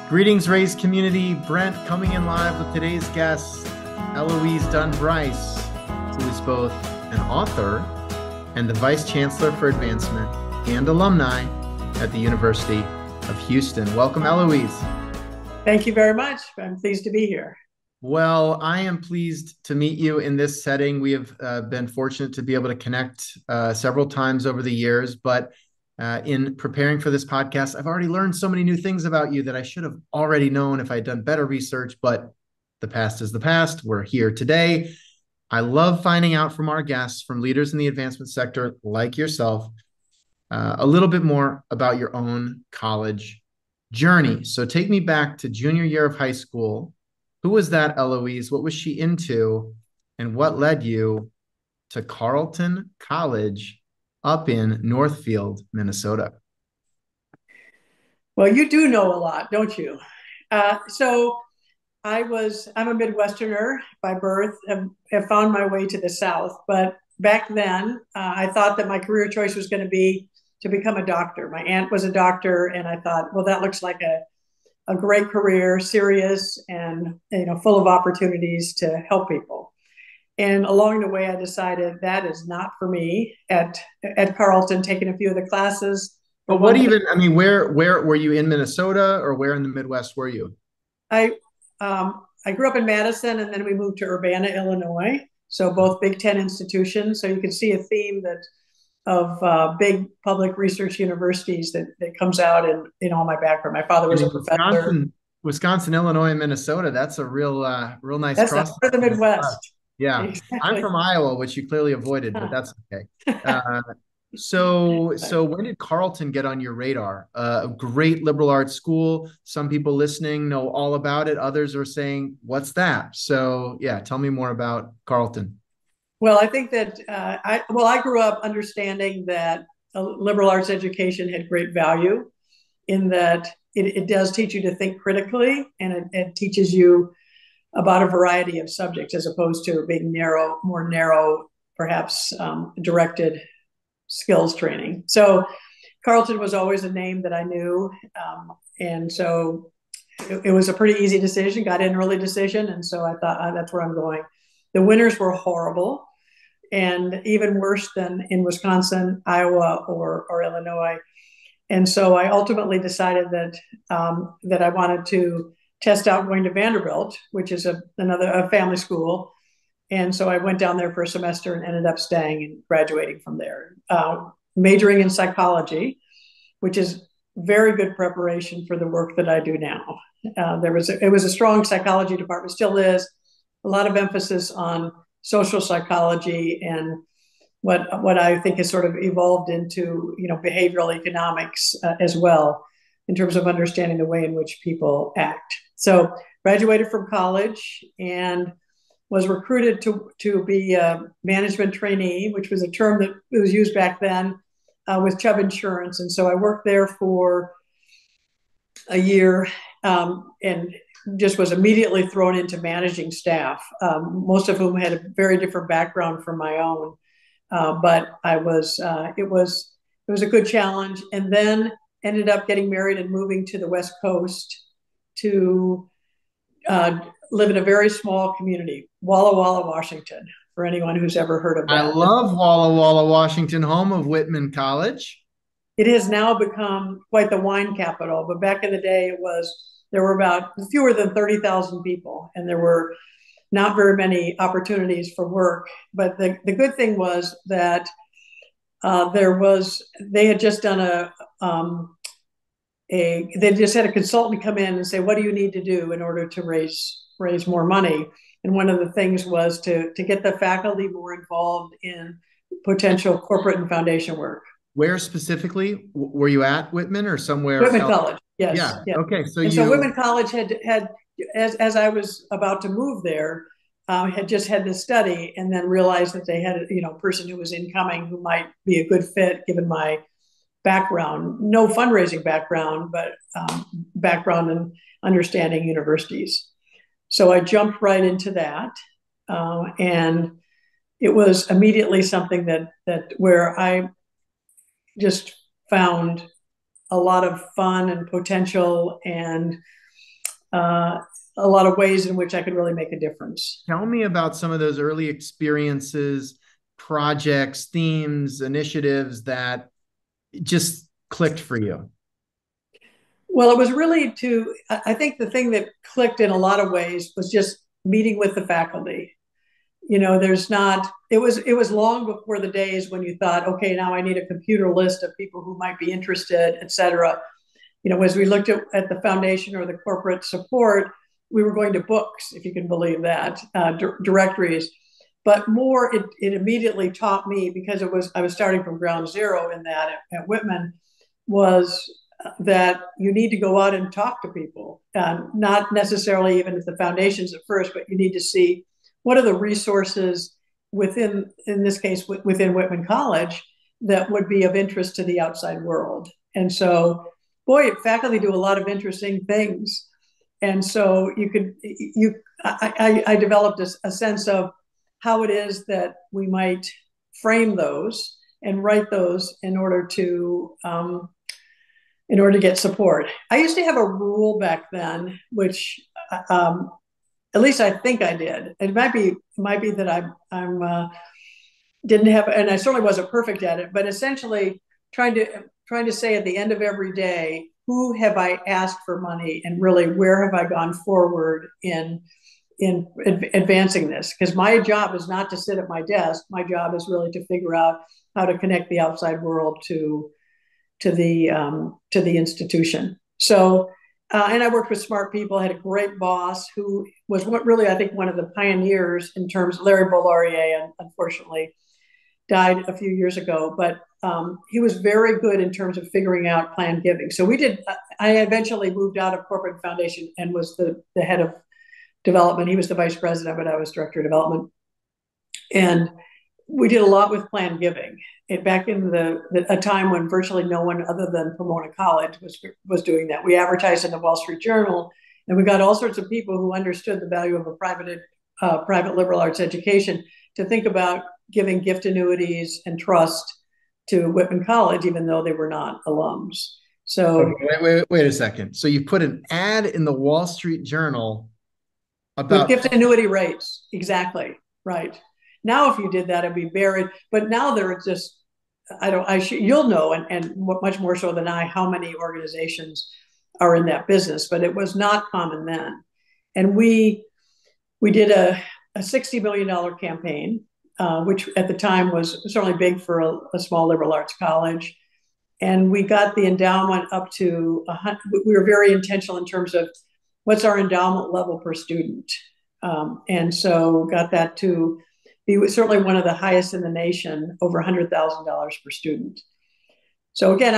Greetings, Raise community. Brent coming in live with today's guest, Eloise Dunn Brice, who is both an author and the Vice Chancellor for Advancement and alumni at the University of Houston. Welcome, Eloise. Thank you very much. I'm pleased to be here. Well, I am pleased to meet you in this setting. We have been fortunate to be able to connect several times over the years, but in preparing for this podcast, I've already learned so many new things about you that I should have already known if I'd done better research, but the past is the past. We're here today. I love finding out from our guests, from leaders in the advancement sector like yourself, a little bit more about your own college journey. So take me back to junior year of high school. Who was that, Eloise? What was she into? And what led you to Carleton College up in Northfield, Minnesota? Well, you do know a lot, don't you? So I'm a Midwesterner by birth, have found my way to the South. But back then, I thought that my career choice was going to be to become a doctor. My aunt was a doctor, and I thought, well, that looks like a great career, serious and full of opportunities to help people. And along the way, I decided that is not for me at Carleton, taking a few of the classes. But what even, I mean, where were you in Minnesota, or where in the Midwest were you? I I grew up in Madison, and then we moved to Urbana, Illinois. So both Big Ten institutions. So you can see a theme that of big public research universities that comes out in all my background. My father And was a in professor. Wisconsin, Illinois, and Minnesota, that's a real nice That's the cross. part of the Midwest. Yeah, I'm Exactly. from Iowa, which you clearly avoided, but that's okay. Uh, so when did Carleton get on your radar? A great liberal arts school. Some people listening know all about it. Others are saying, "What's that?" So yeah, tell me more about Carleton. Well, I think that I grew up understanding that a liberal arts education had great value in that it does teach you to think critically, and it teaches you about a variety of subjects as opposed to being more narrow, perhaps directed skills training. So Carleton was always a name that I knew. And so it was a pretty easy decision, got in early decision. And so I thought, that's where I'm going. The winters were horrible and even worse than in Wisconsin, Iowa, or Illinois. And so I ultimately decided that I wanted to test out going to Vanderbilt, which is another family school. And so I went down there for a semester and ended up staying and graduating from there, majoring in psychology, which is very good preparation for the work that I do now. It was a strong psychology department, still is, a lot of emphasis on social psychology and what I think has sort of evolved into behavioral economics as well, in terms of understanding the way in which people act. So graduated from college and was recruited to be a management trainee, which was a term that was used back then, with Chubb Insurance. And so I worked there for a year, and just was immediately thrown into managing staff, most of whom had a very different background from my own. But it was a good challenge, and then ended up getting married and moving to the West Coast to live in a very small community, Walla Walla, Washington, for anyone who's ever heard of I that. love Walla Walla, Washington, home of Whitman College. It has now become quite the wine capital, but back in the day, there were about fewer than 30,000 people, and there were not very many opportunities for work. But the good thing was that they had just done they just had a consultant come in and say, what do you need to do in order to raise more money? And one of the things was to get the faculty more involved in potential corporate and foundation work. Where specifically were you at, Whitman, or somewhere Whitman else? College, yes, Yeah. yes. Okay. So So you Whitman College had as I was about to move there, had just had this study, and then realized that they had a person who was incoming who might be a good fit given my background, no fundraising background, but background in understanding universities. So I jumped right into that, and it was immediately something that where I just found a lot of fun and potential, and a lot of ways in which I could really make a difference. Tell me about some of those early experiences, projects, themes, initiatives that just clicked for you. Well, it was really I think the thing that clicked in a lot of ways was just meeting with the faculty. There's not, it was long before the days when you thought, okay, now I need a computer list of people who might be interested, et cetera. As we looked at the foundation or the corporate support, we were going to books, if you can believe that, directories. But more, it immediately taught me, because I was starting from ground zero in that at Whitman, was that you need to go out and talk to people, not necessarily even at the foundations at first, but you need to see what are the resources within, in this case, within Whitman College that would be of interest to the outside world. And so, boy, faculty do a lot of interesting things. And so I developed a sense of how it is that we might frame those and write those in order to get support. I used to have a rule back then, which at least I think I did. It might be that I'm didn't have, and I certainly wasn't perfect at it, but essentially trying to say at the end of every day, who have I asked for money, and really where have I gone forward in advancing this? Because my job is not to sit at my desk. My job is really to figure out how to connect the outside world to the institution. So, and I worked with smart people. I had a great boss who was really, I think, one of the pioneers in terms. Larry Boulaurier, unfortunately, died a few years ago, but he was very good in terms of figuring out planned giving. So I eventually moved out of corporate foundation and was the head of development. He was the vice president, but I was director of development. And we did a lot with planned giving. Back in a time when virtually no one other than Pomona College was doing that. We advertised in the Wall Street Journal, and we got all sorts of people who understood the value of a private liberal arts education to think about giving gift annuities and trust to Whitman College, even though they were not alums. So wait a second. So you put an ad in the Wall Street Journal about with gift annuity rates. Exactly. Right. Now, if you did that, it'd be buried. But now they're just, you'll know, and much more so than I, how many organizations are in that business. But it was not common then. And we did a $60 million campaign, which at the time was certainly big for a small liberal arts college. And we got the endowment up to, we were very intentional in terms of what's our endowment level per student. And so got that to be certainly one of the highest in the nation, over $100,000 per student. So again,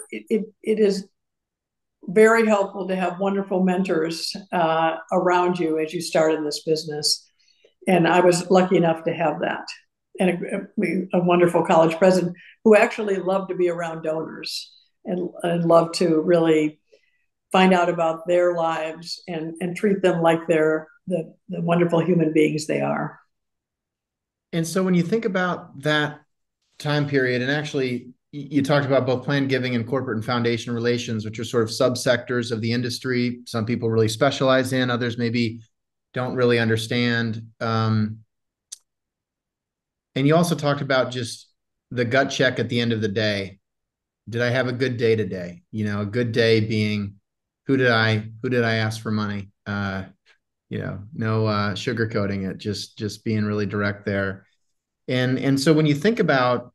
it is very helpful to have wonderful mentors around you as you start in this business. And I was lucky enough to have that. And a wonderful college president who actually loved to be around donors and loved to really find out about their lives and treat them like they're the wonderful human beings they are. And so when you think about that time period, and actually you talked about both planned giving and corporate and foundation relations, which are sort of subsectors of the industry. Some people really specialize in, others maybe don't really understand. And you also talked about just the gut check at the end of the day. Did I have a good day today? A good day being, who did I ask for money? No sugarcoating it, just being really direct there. And so when you think about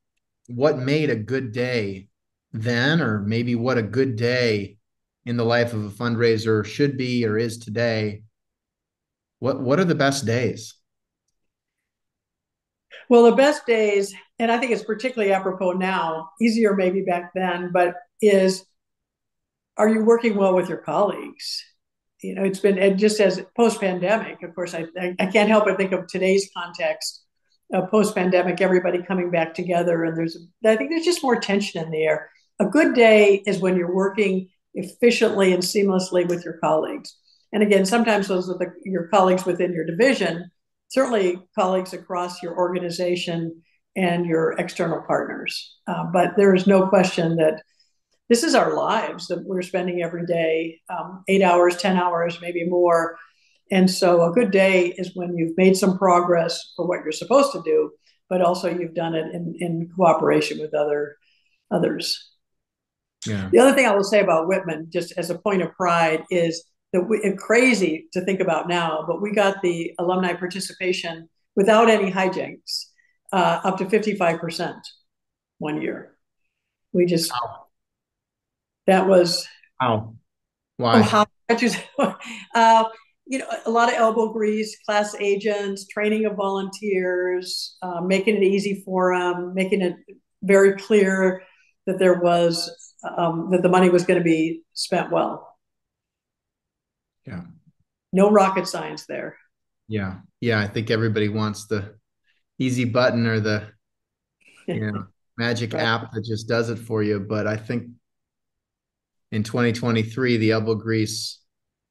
what made a good day then, or maybe what a good day in the life of a fundraiser should be or is today, what are the best days? Well, the best days, and I think it's particularly apropos now, easier maybe back then, but are you working well with your colleagues? It's been, just as post-pandemic, of course, I can't help but think of today's context of post-pandemic, everybody coming back together, and I think there's just more tension in the air. A good day is when you're working efficiently and seamlessly with your colleagues. And again, sometimes those are your colleagues within your division, certainly colleagues across your organization and your external partners. But there is no question that this is our lives that we're spending every day, 8 hours, 10 hours, maybe more. And so a good day is when you've made some progress for what you're supposed to do, but also you've done it in cooperation with others. Yeah. The other thing I will say about Whitman, just as a point of pride, is that it's crazy to think about now, but we got the alumni participation without any hijinks up to 55% one year. We just, that was, How? oh, Why? how, uh, a lot of elbow grease, class agents, training of volunteers, making it easy for them, making it very clear that there was, that the money was going to be spent well. Yeah. No rocket science there. Yeah. Yeah. I think everybody wants the easy button or the, magic Right. app that just does it for you. But I think in 2023, the elbow grease,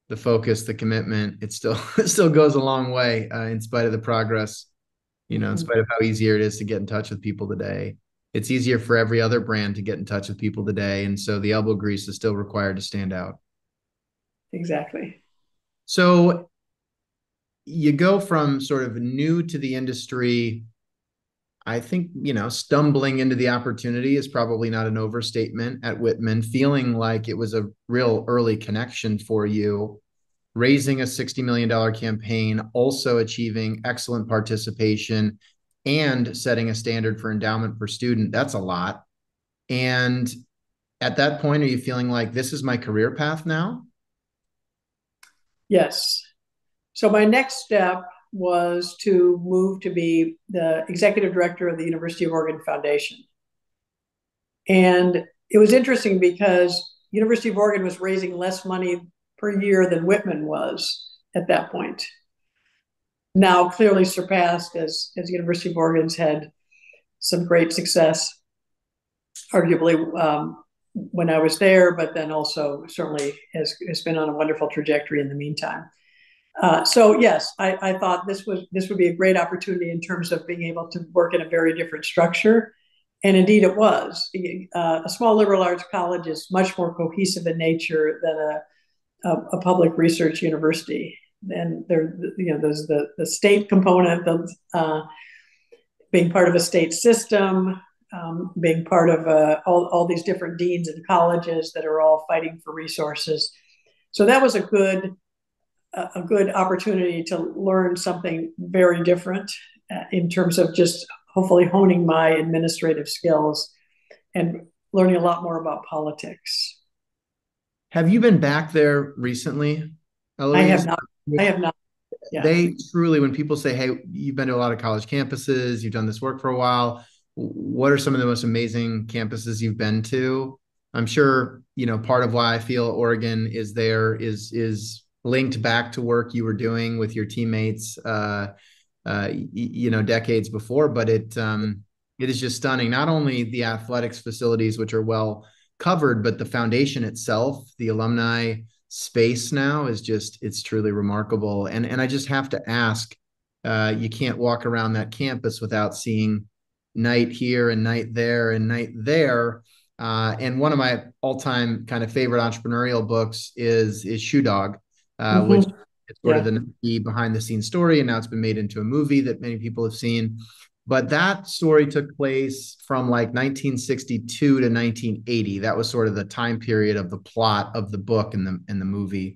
the focus, the commitment, it still goes a long way in spite of the progress, in spite of how easier it is to get in touch with people today. It's easier for every other brand to get in touch with people today. And so the elbow grease is still required to stand out. Exactly. So you go from sort of new to the industry. I think, stumbling into the opportunity is probably not an overstatement at Whitman, feeling like it was a real early connection for you, raising a $60 million campaign, also achieving excellent participation and setting a standard for endowment per student. That's a lot. And at that point, are you feeling like this is my career path now? Yes. So my next step was to move to be the executive director of the University of Oregon Foundation. And it was interesting because University of Oregon was raising less money per year than Whitman was at that point. Now clearly surpassed as University of Oregon's had some great success, arguably when I was there, but then also certainly has been on a wonderful trajectory in the meantime. So yes, I thought this would be a great opportunity in terms of being able to work in a very different structure, and indeed it was. A small liberal arts college is much more cohesive in nature than a public research university. And there's the state component, being part of a state system, being part of all these different deans and colleges that are all fighting for resources. So that was a good opportunity to learn something very different in terms of just hopefully honing my administrative skills and learning a lot more about politics. Have you been back there recently, I Eloise? have not. I have not. Yeah. They truly, when people say, hey, you've been to a lot of college campuses, you've done this work for a while, what are some of the most amazing campuses you've been to? I'm sure, part of why I feel Oregon is there is linked back to work you were doing with your teammates, decades before, but it is just stunning. Not only the athletics facilities, which are well covered, but the foundation itself, the alumni space now it's truly remarkable. And I just have to ask, you can't walk around that campus without seeing night here and night there and night there. And one of my all-time kind of favorite entrepreneurial books is Shoe Dog, which is sort of the behind the scenes story. And now it's been made into a movie that many people have seen. But that story took place from like 1962 to 1980. That was sort of the time period of the plot of the book and the movie.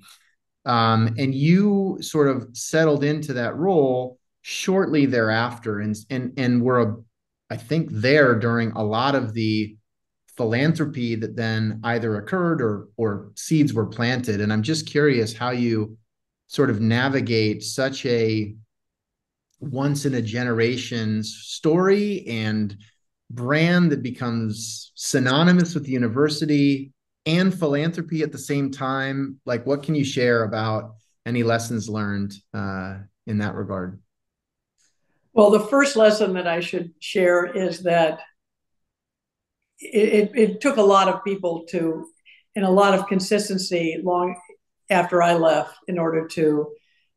And you sort of settled into that role shortly thereafter, and were, I think, there during a lot of the philanthropy that then either occurred or seeds were planted. And I'm just curious how you sort of navigate such a once in a generation story and brand that becomes synonymous with the university and philanthropy at the same time. Like, what can you share about any lessons learned in that regard? Well, the first lesson that I should share is that it took a lot of people and a lot of consistency long after I left in order to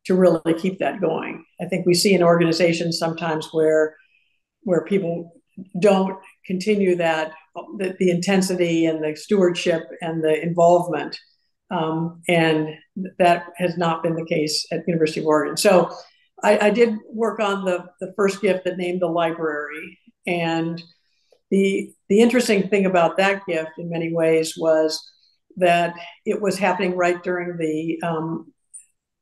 really keep that going. I think we see in organizations sometimes where people don't continue that the intensity and the stewardship and the involvement. And that has not been the case at the University of Oregon. So I did work on the first gift that named the library. And the interesting thing about that gift in many ways was that it was happening right during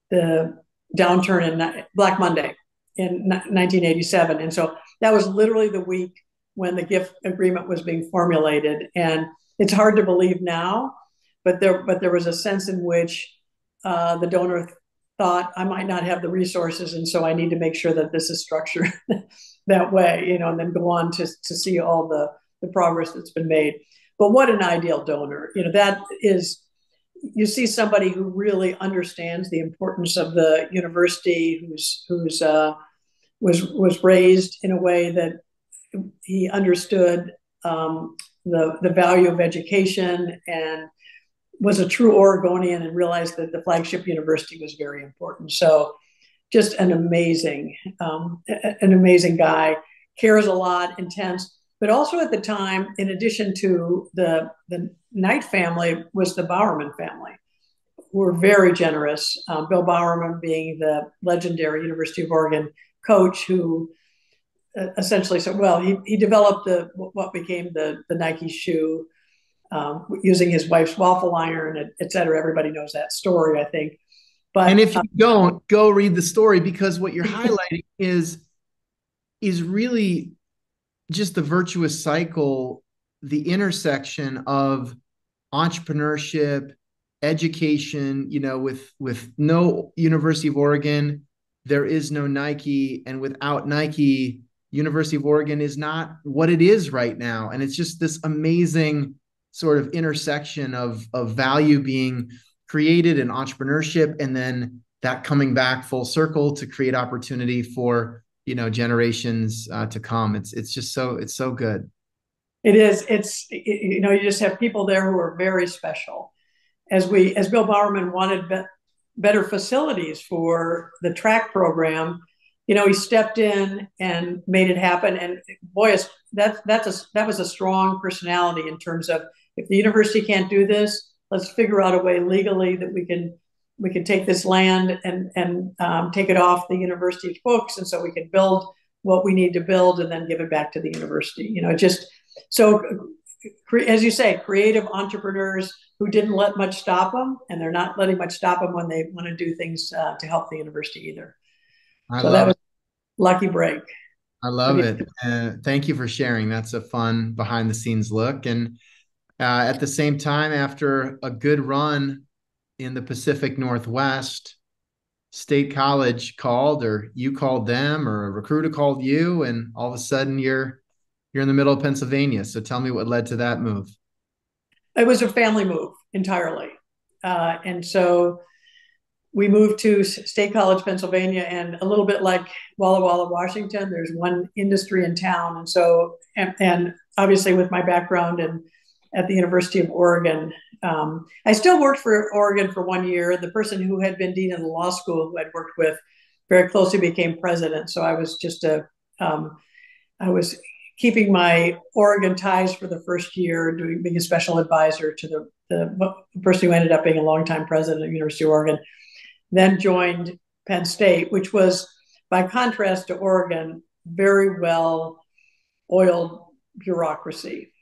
the downturn in Black Monday in 1987. And so that was literally the week when the gift agreement was being formulated. And it's hard to believe now, but there was a sense in which the donor thought, I might not have the resources, and so I need to make sure that this is structured that way, and then go on to see all the progress that's been made. But what an ideal donor. That is, you see somebody who really understands the importance of the university, who's was raised in a way that he understood the value of education and was a true Oregonian and realized that the flagship university was very important. So just an amazing guy, cares a lot, intense, but also at the time, in addition to the Knight family, was the Bowerman family, who were very generous. Bill Bowerman being the legendary University of Oregon coach who essentially said, well, he developed what became the Nike shoe using his wife's waffle iron, et cetera. Everybody knows that story, I think. And if you don't, go read the story, because what you're highlighting is really just the virtuous cycle, the intersection of entrepreneurship, education. With no University of Oregon, there is no Nike, and without Nike, University of Oregon is not what it is right now. And it's just this amazing sort of intersection of value being created in entrepreneurship, and then that coming back full circle to create opportunity for generations to come. It's so good. It is. You just have people there who are very special. As Bill Bowerman wanted better facilities for the track program, he stepped in and made it happen. And boy, that was a strong personality in terms of, if the university can't do this, let's figure out a way legally that we can take this land and take it off the university's books, and so we can build what we need to build and then give it back to the university. Just so, as you say, creative entrepreneurs who didn't let much stop them, and they're not letting much stop them when they want to do things to help the university either. That was a lucky break. I love it. Thank you for sharing. That's a fun behind the scenes look. And at the same time, after a good run in the Pacific Northwest, State College called, or you called them, or a recruiter called you, and all of a sudden you're in the middle of Pennsylvania. So tell me what led to that move. It was a family move entirely. And so we moved to State College, Pennsylvania, and a little bit like Walla Walla, Washington, there's one industry in town. And so, and obviously with my background and at the University of Oregon, I still worked for Oregon for 1 year. The person who had been dean of the law school, who I'd worked with very closely, became president. So I was just I was keeping my Oregon ties for the first year, being a special advisor to the person who ended up being a longtime president of the University of Oregon. Then joined Penn State, which was, by contrast to Oregon, very well oiled bureaucracy.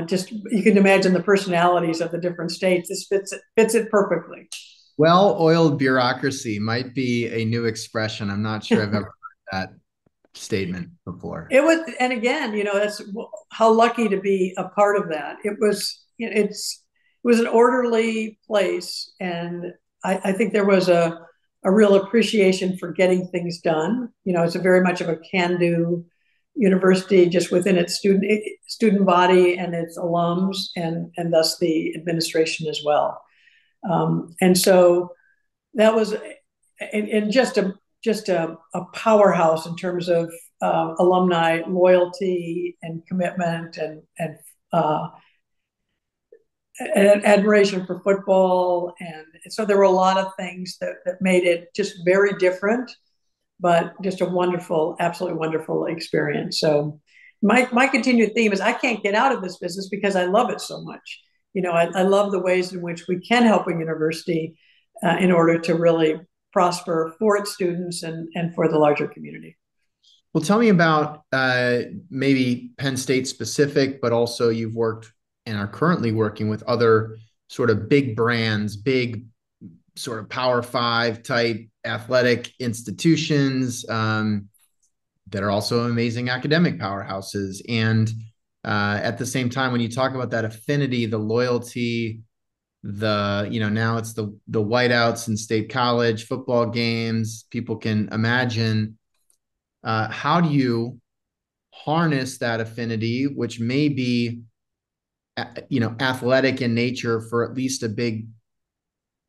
Just, you can imagine the personalities of the different states. This fits it perfectly. Well-oiled bureaucracy might be a new expression. I'm not sure I've ever heard that statement before. It was, and again, that's how lucky to be a part of that. It was an orderly place, and I think there was a real appreciation for getting things done. It's a very much of a can-do university, just within its student body and its alums, and thus the administration as well. And so that was, and just a powerhouse in terms of alumni loyalty and commitment and admiration for football. And so there were a lot of things that made it just very different, but just a wonderful, absolutely wonderful experience. So my continued theme is I can't get out of this business because I love it so much. I love the ways in which we can help a university in order to really prosper for its students and for the larger community. Well, tell me about maybe Penn State specific, but also you've worked and are currently working with other sort of big brands, big sort of Power Five type athletic institutions that are also amazing academic powerhouses. And at the same time, when you talk about that affinity, the loyalty, now it's the whiteouts in State College, football games, people can imagine. How do you harness that affinity, which may be, athletic in nature for at least a big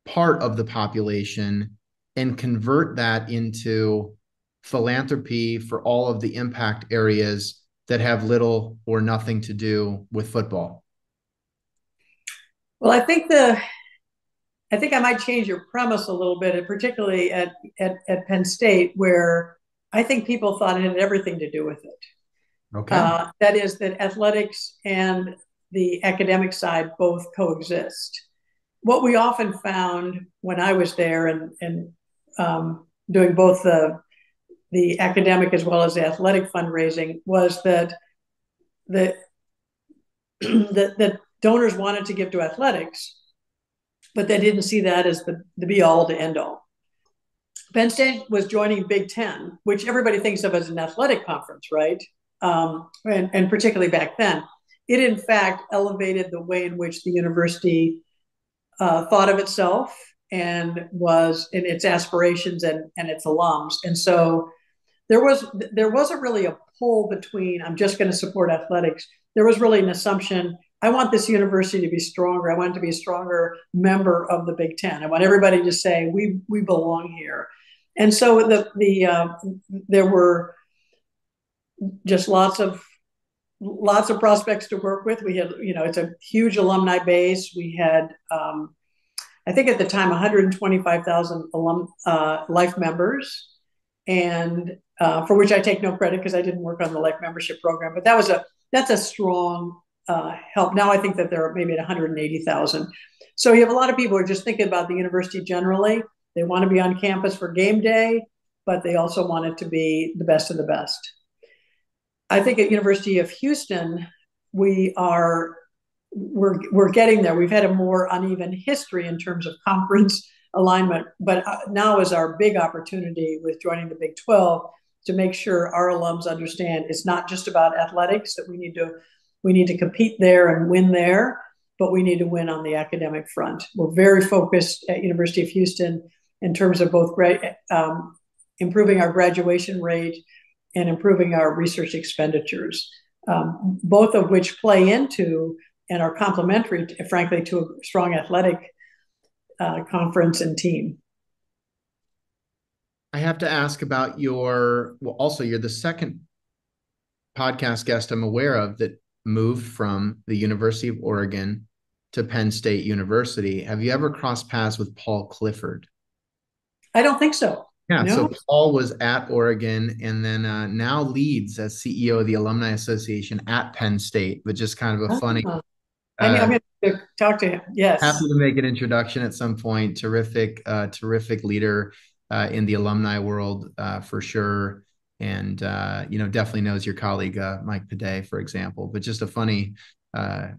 part of the population, and convert that into philanthropy for all of the impact areas that have little or nothing to do with football? Well, I think I might change your premise a little bit, and particularly at Penn State, where I think people thought it had everything to do with it. Okay. That is, that athletics and the academic side both coexist. What we often found when I was there and doing both the academic as well as the athletic fundraising was that the that donors wanted to give to athletics, but they didn't see that as the be all to end all. Penn State was joining Big Ten, which everybody thinks of as an athletic conference, right? And particularly back then, it in fact elevated the way in which the university thought of itself and was in its aspirations and its alums. And so there wasn't really a pull between I'm just going to support athletics. There was really an assumption I want this university to be stronger. I want it to be a stronger member of the Big Ten. I want everybody to say we belong here. And so there were just lots of prospects to work with. We had, it's a huge alumni base. We had, I think at the time, 125,000 life members, and for which I take no credit because I didn't work on the life membership program. But that's a strong help. Now I think that there are maybe at 180,000. So you have a lot of people who are just thinking about the university generally. They want to be on campus for game day, but they also want it to be the best of the best. I think at University of Houston, we're getting there. We've had a more uneven history in terms of conference alignment, but now is our big opportunity with joining the Big 12 to make sure our alums understand it's not just about athletics, that we need to compete there and win there, but we need to win on the academic front. We're very focused at University of Houston in terms of both improving our graduation rate and improving our research expenditures, both of which play into and are complementary, frankly, to a strong athletic conference and team. I have to ask about you're the second podcast guest I'm aware of that moved from the University of Oregon to Penn State University. Have you ever crossed paths with Paul Clifford? I don't think so. Yeah, no. So Paul was at Oregon and then now leads as CEO of the Alumni Association at Penn State, but just kind of a funny. I'm going to talk to him. Yes. Happy to make an introduction at some point. Terrific leader in the alumni world for sure. And, definitely knows your colleague, Mike Paday, for example, but just a funny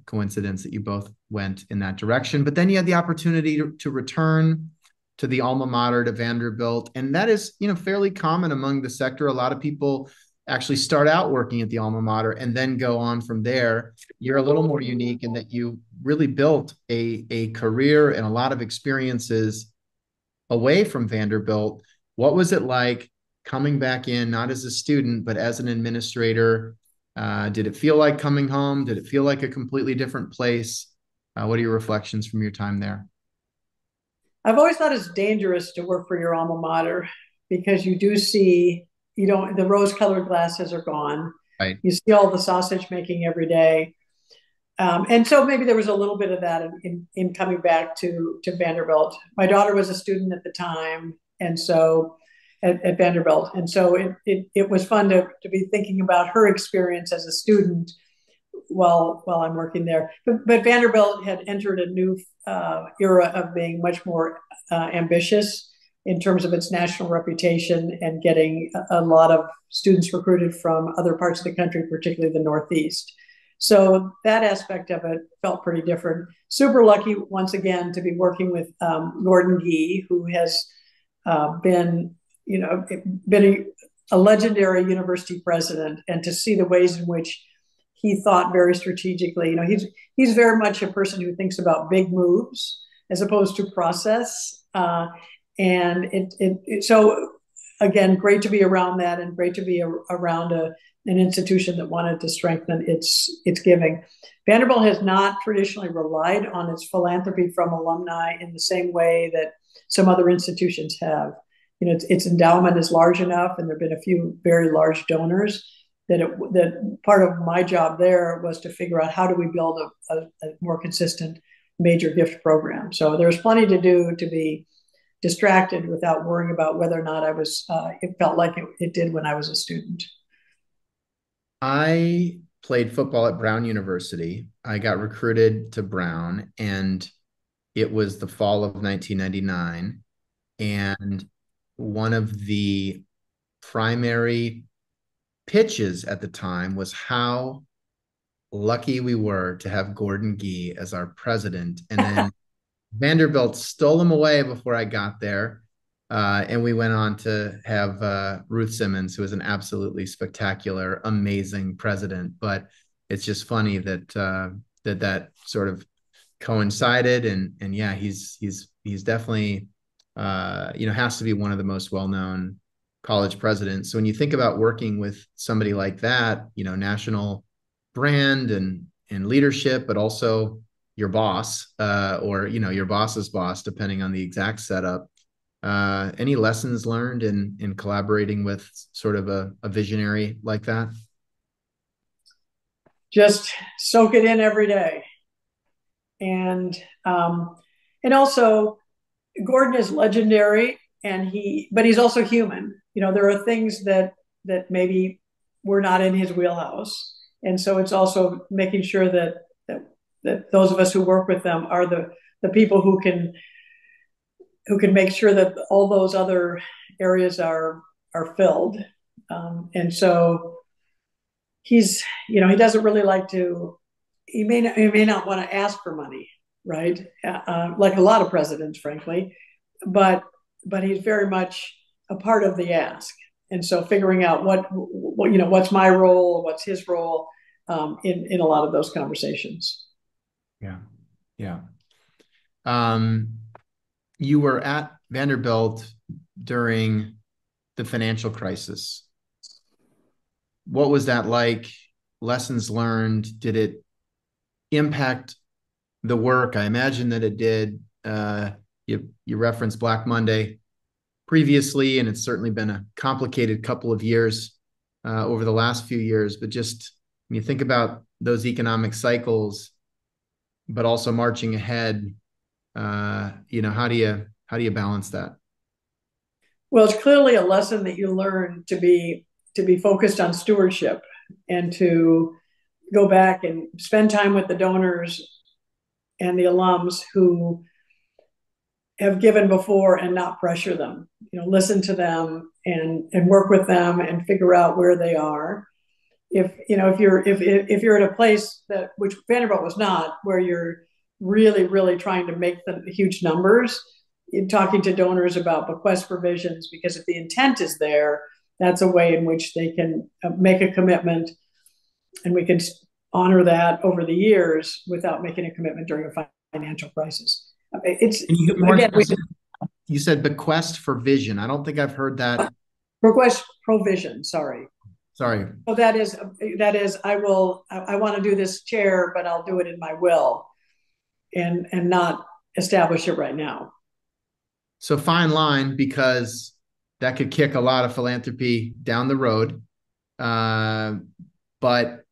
coincidence that you both went in that direction. But then you had the opportunity to return to the alma mater, to Vanderbilt. And that is, fairly common among the sector. A lot of people actually start out working at the alma mater and then go on from there. You're a little more unique in that you really built a career and a lot of experiences away from Vanderbilt. What was it like coming back in, not as a student, but as an administrator? Did it feel like coming home? Did it feel like a completely different place? What are your reflections from your time there? I've always thought it's dangerous to work for your alma mater because you do see, the rose-colored glasses are gone. Right. You see all the sausage making every day. And so maybe there was a little bit of that in coming back to Vanderbilt. My daughter was a student at the time. And so at Vanderbilt. And so it was fun to be thinking about her experience as a student while I'm working there. But Vanderbilt had entered a new era of being much more ambitious in terms of its national reputation and getting a lot of students recruited from other parts of the country, particularly the Northeast. So that aspect of it felt pretty different. Super lucky once again to be working with Gordon Gee, who has been, been a legendary university president, and to see the ways in which he thought very strategically. He's very much a person who thinks about big moves as opposed to process. So again, great to be around that, and great to be around an institution that wanted to strengthen its giving. Vanderbilt has not traditionally relied on its philanthropy from alumni in the same way that some other institutions have. Its endowment is large enough, and there have been a few very large donors, that part of my job there was to figure out how do we build a more consistent major gift program. So there's plenty to do to be distracted without worrying about whether or not it felt like it did when I was a student. I played football at Brown University. I got recruited to Brown, and it was the fall of 1999. And one of the primary pitches at the time was how lucky we were to have Gordon Gee as our president. And then Vanderbilt stole him away before I got there. And we went on to have Ruth Simmons, who was an absolutely spectacular, amazing president. But it's just funny that that sort of coincided. And yeah, he's definitely has to be one of the most well-known college presidents. So when you think about working with somebody like that, national brand and leadership, but also your boss, or your boss's boss, depending on the exact setup. Any lessons learned in collaborating with sort of a visionary like that? Just soak it in every day, and also Gordon is legendary, but he's also human. There are things that maybe were not in his wheelhouse, and so it's also making sure that those of us who work with them are the people who can make sure that all those other areas are filled. And so he doesn't really like to. He may not want to ask for money, right? Like a lot of presidents, frankly, but he's very much a part of the ask. And so figuring out what's my role, what's his role, in a lot of those conversations. Yeah. Yeah. You were at Vanderbilt during the financial crisis. What was that like? Lessons learned? Did it impact the work? I imagine that it did. You referenced Black Monday previously, and it's certainly been a complicated couple of years over the last few years. But just when you think about those economic cycles, but also marching ahead, how do you balance that? Well, it's clearly a lesson that you learn to be focused on stewardship, and to go back and spend time with the donors and the alums who have given before, and not pressure them. Listen to them and work with them and figure out where they are. If you're at a place which Vanderbilt was not, where you're really, really trying to make the huge numbers, in talking to donors about bequest provisions, because if the intent is there, that's a way in which they can make a commitment, and we can honor that over the years without making a commitment during a financial crisis. You said bequest for vision. I don't think I've heard that. Bequest provision. Sorry. Sorry. So that is, I want to do this chair, but I'll do it in my will, and not establish it right now. So fine line, because that could kick a lot of philanthropy down the road. But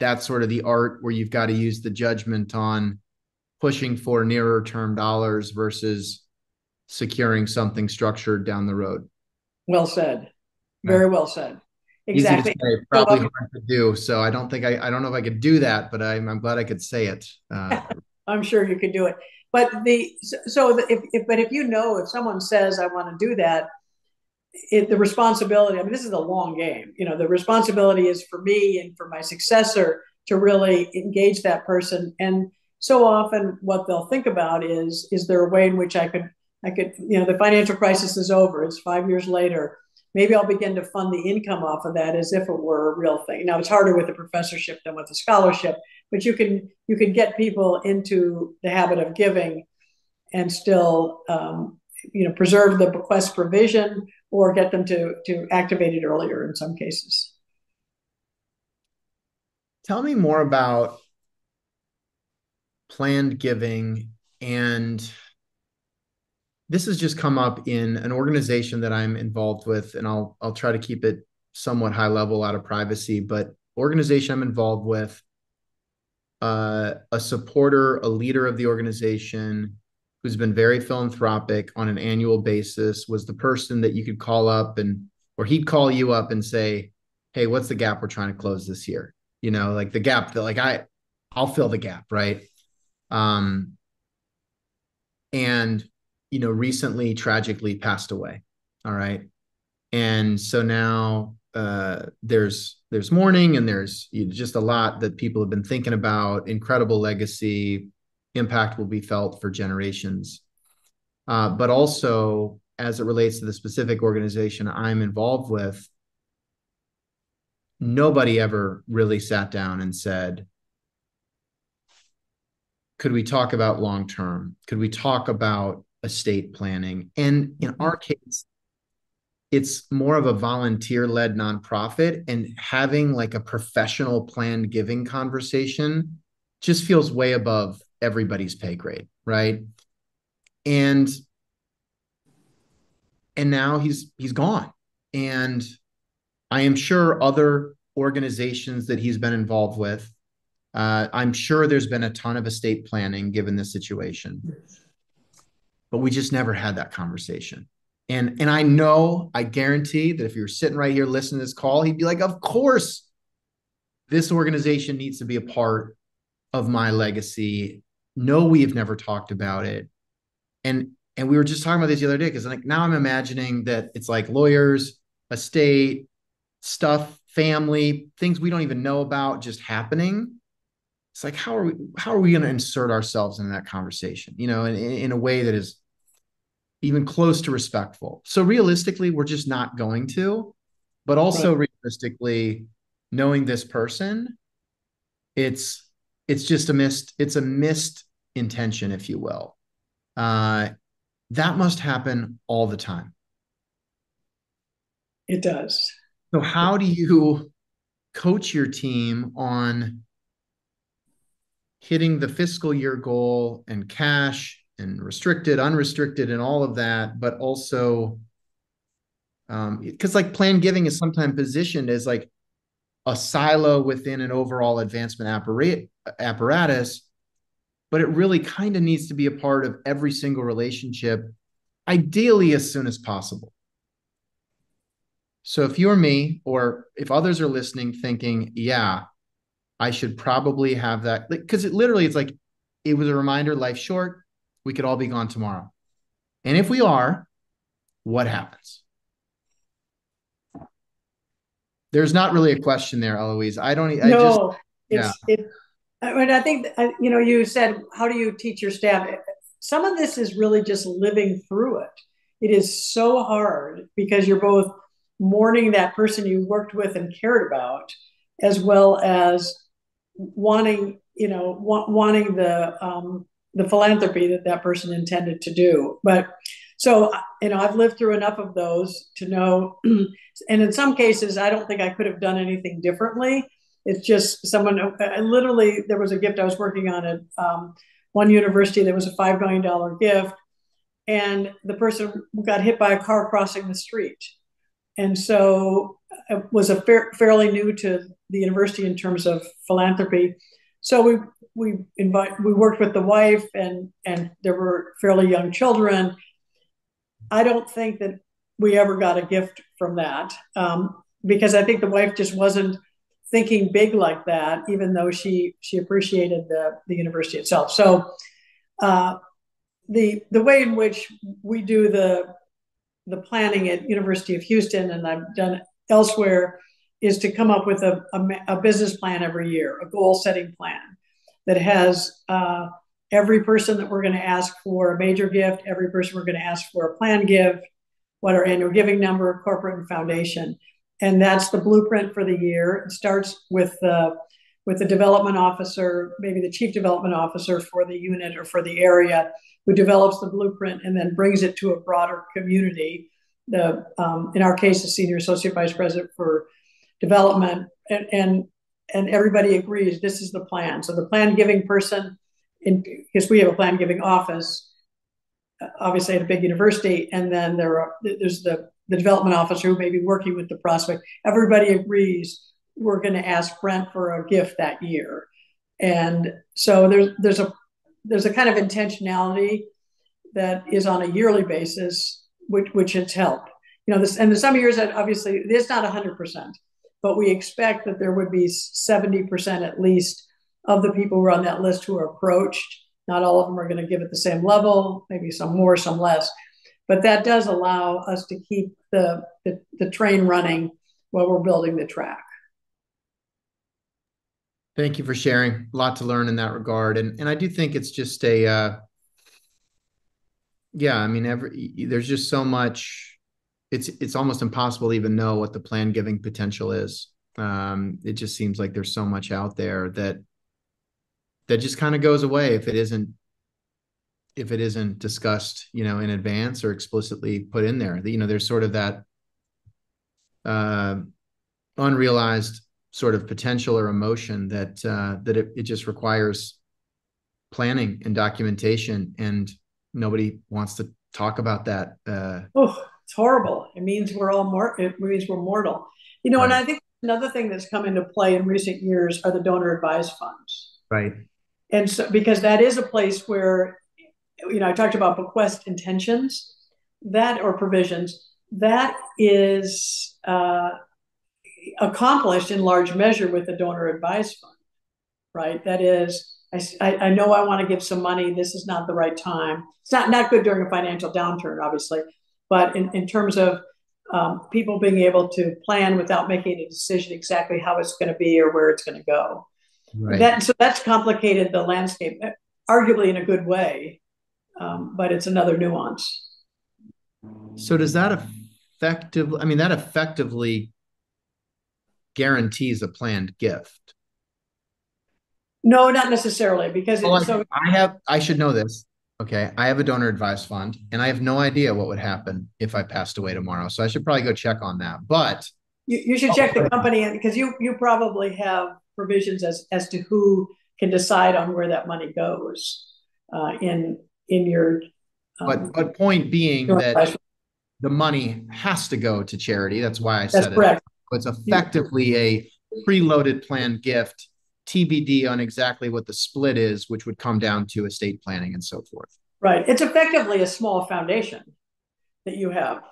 that's sort of the art where you've got to use the judgment on pushing for nearer term dollars versus securing something structured down the road. Well said. Okay. Very well said. Easy to say, Exactly. So probably hard to do. So I don't think I don't know if I could do that, but I'm glad I could say it. I'm sure you could do it. But if you know, if someone says I want to do that, the responsibility, I mean, this is a long game. The responsibility is for me and for my successor to really engage that person. And so often what they'll think about is there a way in which I could, the financial crisis is over. It's 5 years later. Maybe I'll begin to fund the income off of that as if it were a real thing. Now it's harder with a professorship than with a scholarship, but you can get people into the habit of giving and still preserve the bequest provision or get them to activate it earlier in some cases. Tell me more about planned giving. And this has just come up in an organization that I'm involved with, and I'll try to keep it somewhat high level out of privacy, but organization I'm involved with, a supporter, a leader of the organization who's been very philanthropic on an annual basis, was the person that you could call up or he'd call you up and say, hey, what's the gap we're trying to close this year? Like the gap that I'll fill the gap. Right. Um, and, recently tragically passed away. All right. And so now there's mourning, and there's just a lot that people have been thinking about. Incredible legacy, impact will be felt for generations. But also, as it relates to the specific organization I'm involved with, nobody ever really sat down and said, could we talk about long term? Could we talk about estate planning? And in our case, it's more of a volunteer-led nonprofit, and having like a professional planned giving conversation just feels way above everybody's pay grade, right? And now he's gone. And I am sure other organizations that he's been involved with, I'm sure there's been a ton of estate planning given this situation, but we just never had that conversation. And I guarantee that if you were sitting right here listening to this call, he'd be like, of course, this organization needs to be a part of my legacy. No, we have never talked about it. And we were just talking about this the other day, because like now I'm imagining that it's like lawyers, estate, stuff, family, things we don't even know about just happening. It's like, how are we going to insert ourselves in that conversation, in a way that is even close to respectful? So realistically, we're just not going to, but also realistically, knowing this person, it's just a missed intention, if you will. That must happen all the time. It does. So how do you coach your team on hitting the fiscal year goal and cash and restricted, unrestricted, and all of that, but also because like planned giving is sometimes positioned as like a silo within an overall advancement apparatus, but it really kind of needs to be a part of every single relationship, ideally as soon as possible. So if you're me, or if others are listening thinking, yeah, I should probably have that, because it's like, it was a reminder, life's short, we could all be gone tomorrow. And if we are, what happens? There's not really a question there, Eloise. I mean, I think, you said, how do you teach your staff? Some of this is really just living through it. It is so hard because you're both mourning that person you worked with and cared about, as well as wanting the philanthropy that person intended to do. But so, I've lived through enough of those to know, and in some cases, I don't think I could have done anything differently. It's just literally, there was a gift I was working on at one university. There was a $5 million gift, and the person got hit by a car crossing the street. And so it was fairly new to the university in terms of philanthropy. So we worked with the wife, and there were fairly young children. I don't think that we ever got a gift from that, because I think the wife just wasn't thinking big like that, even though she appreciated the university itself. So the way in which we do the planning at University of Houston, and I've done elsewhere, is to come up with a business plan every year, a goal setting plan that has every person that we're going to ask for a major gift, every person we're going to ask for a planned gift, what our annual giving number, corporate and foundation. And that's the blueprint for the year. It starts with the development officer, maybe the chief development officer for the unit or for the area, who develops the blueprint and then brings it to a broader community. In our case, the senior associate vice president for development, and everybody agrees this is the plan. So the plan giving person, because we have a plan giving office, obviously at a big university, and then there's the development officer who may be working with the prospect. Everybody agrees we're going to ask Brent for a gift that year, and so there's a kind of intentionality that is on a yearly basis, which has helped. And some years that obviously it's not 100%, but we expect that there would be 70% at least of the people who are on that list who are approached. Not all of them are going to give it the same level, maybe some more, some less. But that does allow us to keep the train running while we're building the track. Thank you for sharing. A lot to learn in that regard. And I do think it's just there's just so much, it's almost impossible to even know what the plan giving potential is. It just seems like there's so much out there that just kind of goes away if it isn't discussed, in advance or explicitly put in there. There's sort of that unrealized sort of potential or emotion that it just requires planning and documentation, and nobody wants to talk about that. It's horrible. It means we're mortal. Right. And I think another thing that's come into play in recent years are the donor advised funds. Right. And so, because that is a place where, I talked about bequest intentions, or provisions, that is accomplished in large measure with the donor advised fund, right? That is, I know I want to give some money. This is not the right time. It's not good during a financial downturn, obviously, but in terms of people being able to plan without making a decision exactly how it's going to be or where it's going to go. Right. So that's complicated the landscape, arguably in a good way, but it's another nuance. So does that effectively guarantees a planned gift? No, not necessarily, because I should know this. Okay. I have a donor advised fund and I have no idea what would happen if I passed away tomorrow. So I should probably go check on that. But you should check the company, because you probably have provisions as to who can decide on where that money goes in your. But point being that the money has to go to charity. That's why I said that's correct. It's effectively a preloaded planned gift, TBD on exactly what the split is, which would come down to estate planning and so forth. Right. It's effectively a small foundation that you have,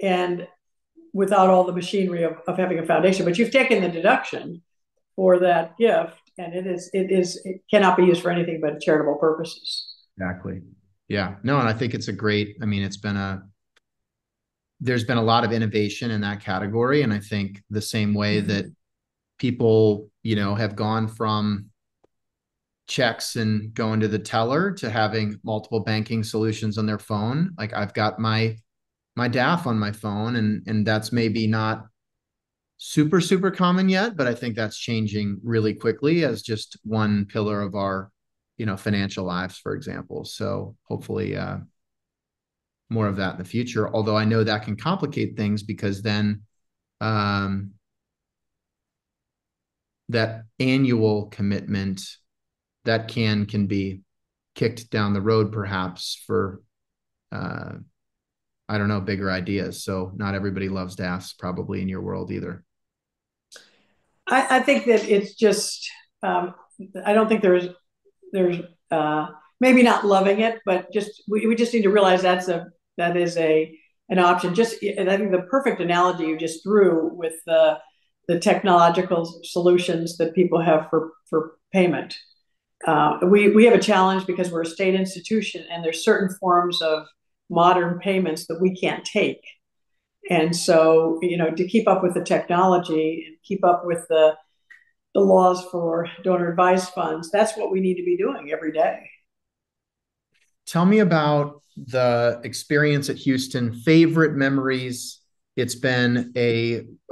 and without all the machinery of having a foundation, but you've taken the deduction for that gift, and it cannot be used for anything but charitable purposes. Exactly. Yeah. No, and I think it's there's been a lot of innovation in that category. And I think the same way that people, have gone from checks and going to the teller to having multiple banking solutions on their phone. Like I've got my DAF on my phone, and that's maybe not super, super common yet, but I think that's changing really quickly as just one pillar of our, financial lives, for example. So hopefully more of that in the future, although I know that can complicate things, because then that annual commitment that can be kicked down the road, perhaps for, I don't know, bigger ideas. So not everybody loves DAFs probably in your world either. I think that it's just, I don't think there's maybe not loving it, but we just need to realize that is an option. Just, and I think the perfect analogy you just threw with the technological solutions that people have for payment. We have a challenge because we're a state institution, and there's certain forms of modern payments that we can't take. And so, to keep up with the technology and keep up with the laws for donor advised funds, that's what we need to be doing every day. Tell me about the experience at Houston, favorite memories. It's been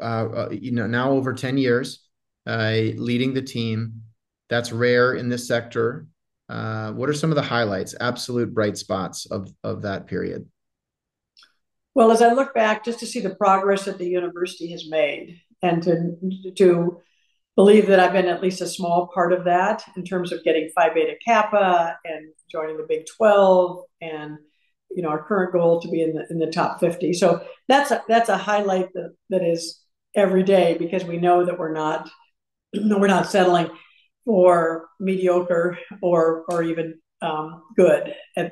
now over 10 years leading the team. That's rare in this sector. What are some of the highlights, absolute bright spots of that period? Well, as I look back just to see the progress that the university has made, and to believe that I've been at least a small part of that in terms of getting Phi Beta Kappa and joining the Big 12, and our current goal to be in the top 50. So that's a highlight that is every day, because we know that we're not settling for mediocre or even good. And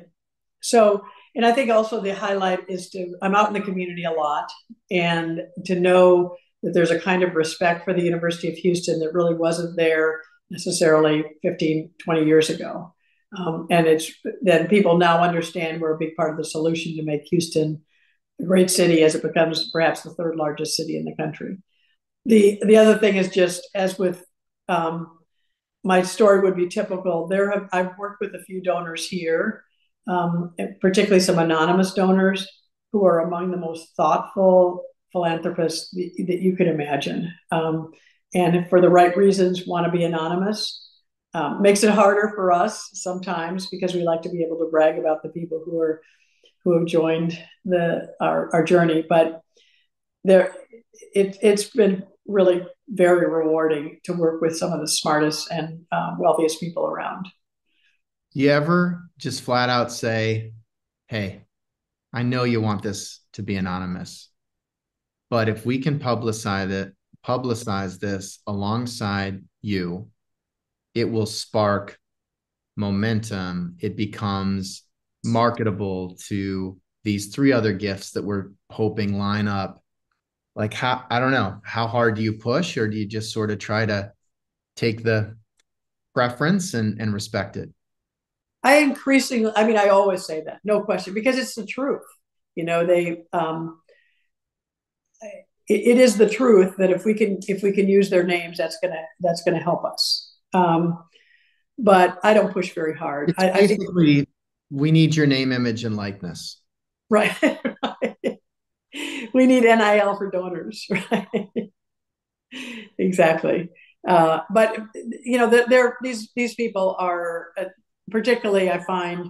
I think also the highlight is I'm out in the community a lot, and to know that there's a kind of respect for the University of Houston that really wasn't there necessarily 15, 20 years ago. And then people now understand we're a big part of the solution to make Houston a great city as it becomes perhaps the third largest city in the country. The other thing is, just as with my story would be typical, I've worked with a few donors here, particularly some anonymous donors who are among the most thoughtful philanthropists that you could imagine, and for the right reasons want to be anonymous. Makes it harder for us sometimes, because we like to be able to brag about the people who have joined our journey. But it's been really very rewarding to work with some of the smartest and wealthiest people around. You ever just flat out say, hey, I know you want this to be anonymous, but if we can publicize this alongside you, it will spark momentum. It becomes marketable to these three other gifts that we're hoping line up. Like, I don't know, how hard do you push, or do you just sort of try to take the preference and respect it? I always say that, no question, because it's the truth. It is the truth that if we can use their names, that's gonna help us. But I don't push very hard. It's basically, we need your name, image, and likeness. Right. Right. We need NIL for donors, right? Exactly. But these people are, particularly, I find,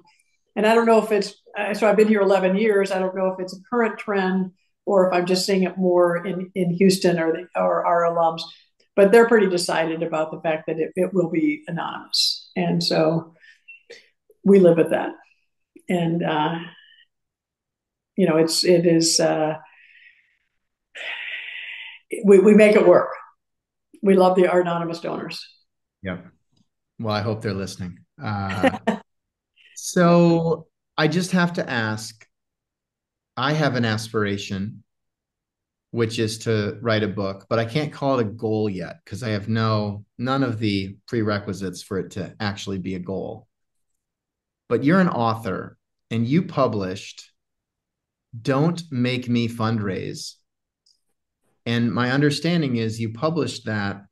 and I don't know if it's, so I've been here 11 years. I don't know if it's a current trend or if I'm just seeing it more in Houston or our alums, but they're pretty decided about the fact that it will be anonymous. And so we live with that. And, it is, we make it work. We love our anonymous donors. Yep. Well, I hope they're listening. So I just have to ask, I have an aspiration, which is to write a book, but I can't call it a goal yet because I have none of the prerequisites for it to actually be a goal. But you're an author, and you published Don't Make Me Fundraise. And my understanding is you published that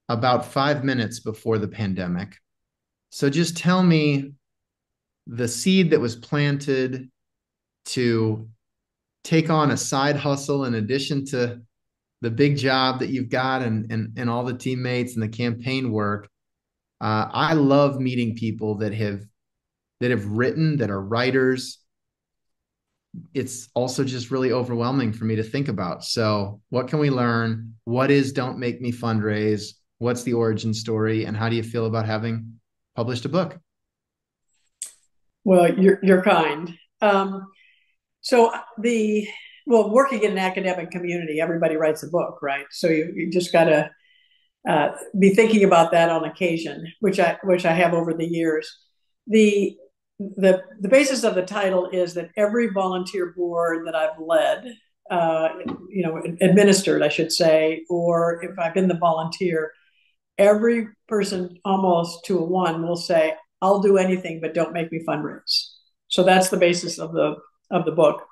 about 5 minutes before the pandemic. So just tell me the seed that was planted to take on a side hustle in addition to the big job that you've got and all the teammates and the campaign work. I love meeting people that have written, that are writers. It's also just really overwhelming for me to think about. So what can we learn? What is Don't Make Me Fundraise? What's the origin story? And how do you feel about having published a book? Well, you're kind. Working in an academic community, everybody writes a book, right? So you just got to be thinking about that on occasion, which I have over the years. the basis of the title is that every volunteer board that I've led, administered, I should say, or if I've been the volunteer, every person almost to a one will say, I'll do anything, but don't make me fundraise. So that's the basis of the book.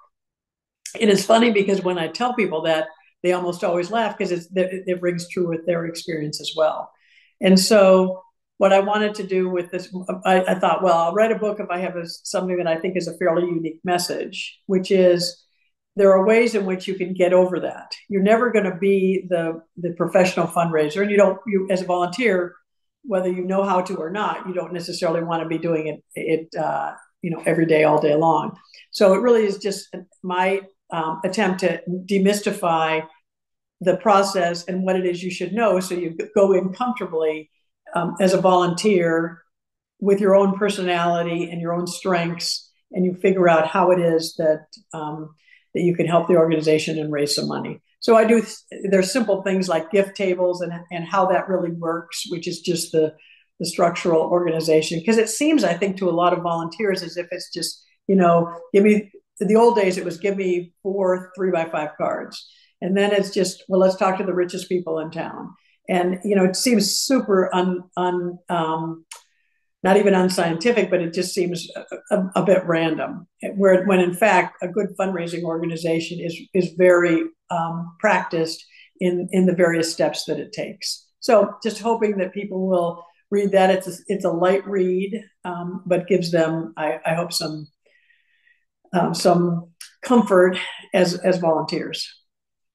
It is funny because when I tell people that, they almost always laugh because it rings true with their experience as well. And so what I wanted to do with this, I thought, well, I'll write a book if I have something that I think is a fairly unique message, which is there are ways in which you can get over that. You're never going to be the professional fundraiser, and you as a volunteer, whether you know how to or not, you don't necessarily want to be doing it every day, all day long. So it really is just my attempt to demystify the process and what it is you should know, so you go in comfortably as a volunteer with your own personality and your own strengths, and you figure out how it is that you can help the organization and raise some money. So I do. There's simple things like gift tables and how that really works, which is just the structural organization. Because it seems, I think, to a lot of volunteers as if it's just, give me. The old days, it was give me 4 3x5 cards, and then it's just, well, let's talk to the richest people in town. And it seems super not even unscientific, but it just seems a bit random. When in fact, a good fundraising organization is very practiced in the various steps that it takes. So just hoping that people will read that. It's a light read, but gives them, I hope, some comfort as volunteers.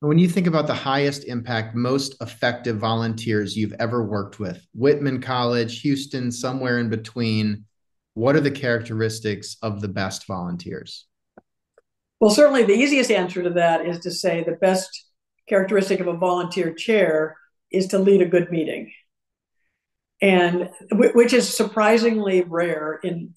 When you think about the highest impact, most effective volunteers you've ever worked with, Whitman College, Houston, somewhere in between, what are the characteristics of the best volunteers? Well, certainly the easiest answer to that is to say the best characteristic of a volunteer chair is to lead a good meeting, and which is surprisingly rare in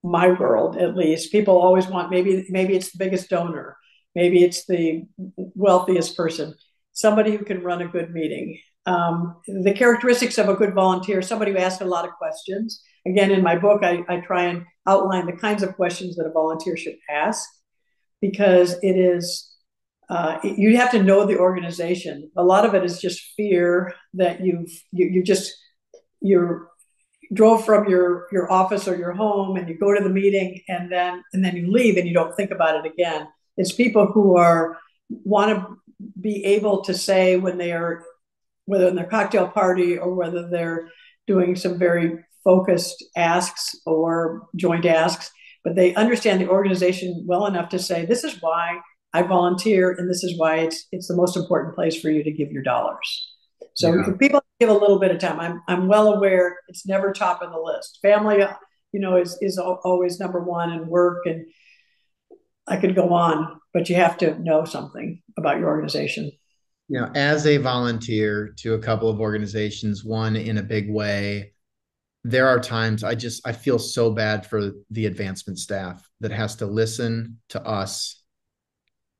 my world, at least. People always want, maybe it's the biggest donor, maybe it's the wealthiest person, somebody who can run a good meeting. The characteristics of a good volunteer: somebody who asks a lot of questions. Again, in my book, I try and outline the kinds of questions that a volunteer should ask, because it is, you have to know the organization. A lot of it is just fear that you drove from your office or your home, and you go to the meeting, and then you leave and you don't think about it again. It's people who want to be able to say, when they are, whether in their cocktail party or whether they're doing some very focused asks or joint asks, but they understand the organization well enough to say, this is why I volunteer, and this is why it's the most important place for you to give your dollars. So if people give a little bit of time, I'm well aware it's never top of the list. Family, is always number one, and work, and I could go on, but you have to know something about your organization. As a volunteer to a couple of organizations, one in a big way, there are times I feel so bad for the advancement staff that has to listen to us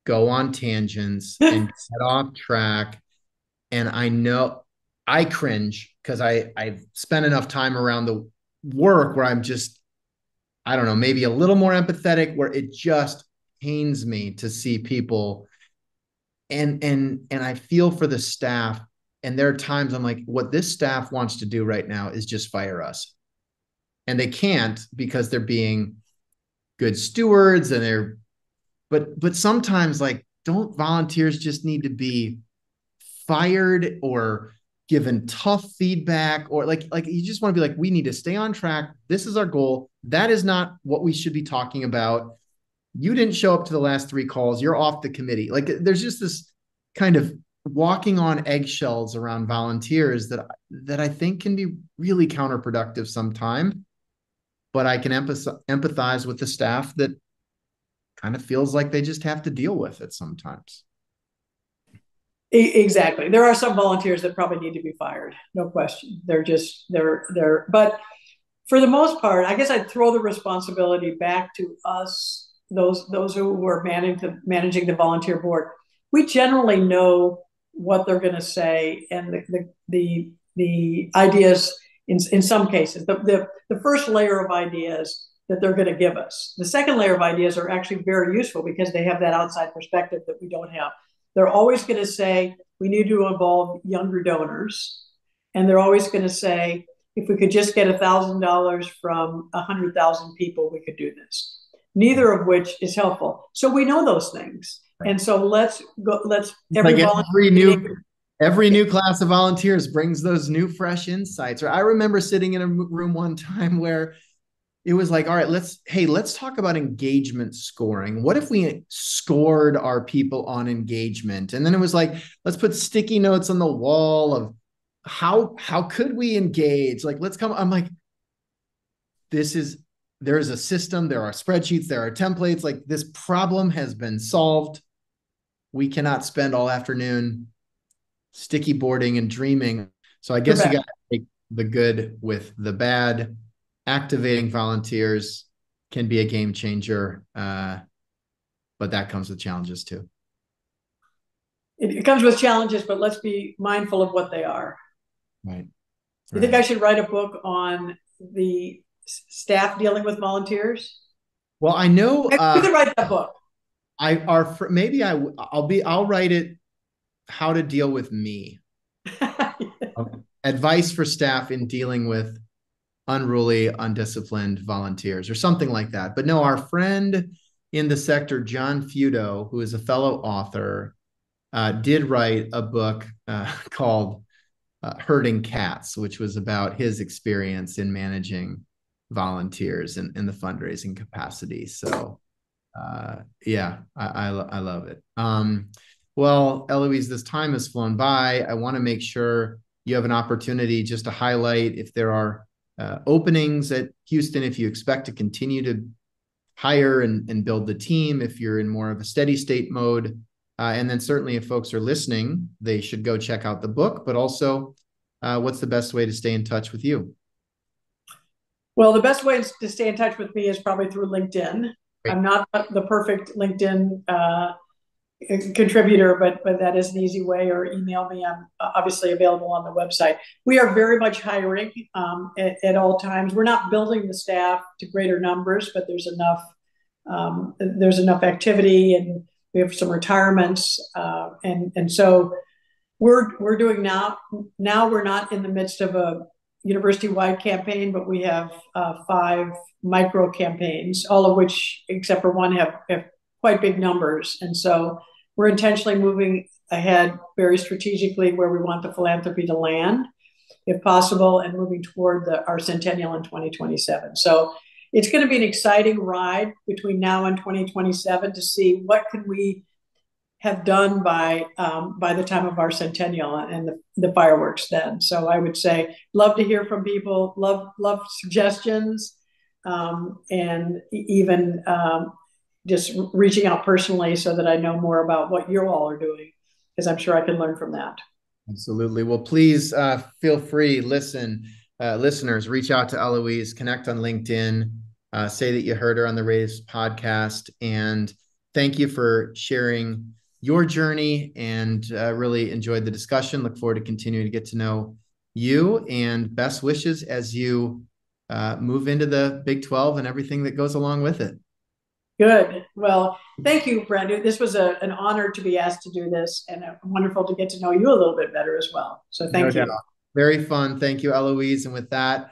go on tangents and get off track. And I know I cringe because I've spent enough time around the work where I'm just, I don't know, maybe a little more empathetic, where it just pains me to see people. And I feel for the staff. And there are times I'm like, what this staff wants to do right now is just fire us. And they can't, because they're being good stewards, and but sometimes, like, don't volunteers just need to be fired or given tough feedback, or like you just want to be like, we need to stay on track. This is our goal. That is not what we should be talking about. You didn't show up to the last 3 calls. You're off the committee. Like, there's just this kind of walking on eggshells around volunteers that I think can be really counterproductive sometimes. But I can empathize with the staff that kind of feels like they just have to deal with it sometimes. Exactly. There are some volunteers that probably need to be fired. No question. But for the most part, I guess I'd throw the responsibility back to us, those who were managing the volunteer board. We generally know what they're going to say, and the ideas in some cases, the first layer of ideas, that they're going to give us. The second layer of ideas are actually very useful because they have that outside perspective that we don't have. They're always going to say, we need to involve younger donors. And they're always going to say, if we could just get $1,000 from 100,000 people, we could do this. Neither of which is helpful. So we know those things. And so let's every new class of volunteers brings those new fresh insights. Or I remember sitting in a room one time where it was like, all right, let's talk about engagement scoring. What if we scored our people on engagement? And then it was like, let's put sticky notes on the wall of how could we engage? Like, let's come. I'm like, there is a system, there are spreadsheets, there are templates. Like, this problem has been solved. We cannot spend all afternoon sticky boarding and dreaming. So I guess you got to take the good with the bad. Activating volunteers can be a game changer, but that comes with challenges too. It comes with challenges, but let's be mindful of what they are. Right. You think I should write a book on the staff dealing with volunteers? Well, I know you could write that book. I'll write it. How to deal with me. Advice for staff in dealing with unruly, undisciplined volunteers or something like that. But no, our friend in the sector, John Feudo, who is a fellow author, did write a book called Herding Cats, which was about his experience in managing volunteers in the fundraising capacity. So yeah, I love it. Well, Eloise, this time has flown by. I want to make sure you have an opportunity just to highlight if there are openings at Houston, if you expect to continue to hire and build the team, if you're in more of a steady state mode. And then certainly if folks are listening, they should go check out the book, but also what's the best way to stay in touch with you? Well, the best way to stay in touch with me is probably through LinkedIn. Great. I'm not the perfect LinkedIn contributor, but that is an easy way, or email me. I'm obviously available on the website. We are very much hiring at all times. We're not building the staff to greater numbers, but there's enough activity, and we have some retirements, and so we're doing now we're not in the midst of a university-wide campaign, but we have 5 micro campaigns, all of which, except for one, have quite big numbers. And so we're intentionally moving ahead very strategically where we want the philanthropy to land, if possible, and moving toward our centennial in 2027. So it's going to be an exciting ride between now and 2027 to see what can we have done by the time of our centennial and the fireworks then. So I would say, love to hear from people, love suggestions, and even just reaching out personally so that I know more about what you all are doing, because I'm sure I can learn from that. Absolutely. Well, please feel free, listeners, reach out to Eloise, connect on LinkedIn, say that you heard her on the Raise podcast, and thank you for sharing your journey, and really enjoyed the discussion. Look forward to continuing to get to know you, and best wishes as you move into the Big 12 and everything that goes along with it. Good. Well, thank you, Brandon. This was an honor to be asked to do this, and wonderful to get to know you a little bit better as well. So thank you. Very fun. Thank you, Eloise. And with that,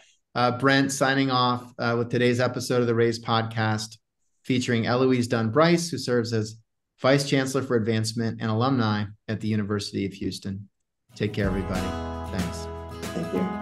Brent signing off with today's episode of the Raise podcast, featuring Eloise Dunn Brice, who serves as Vice Chancellor for Advancement and Alumni at the University of Houston. Take care, everybody. Thanks. Thank you.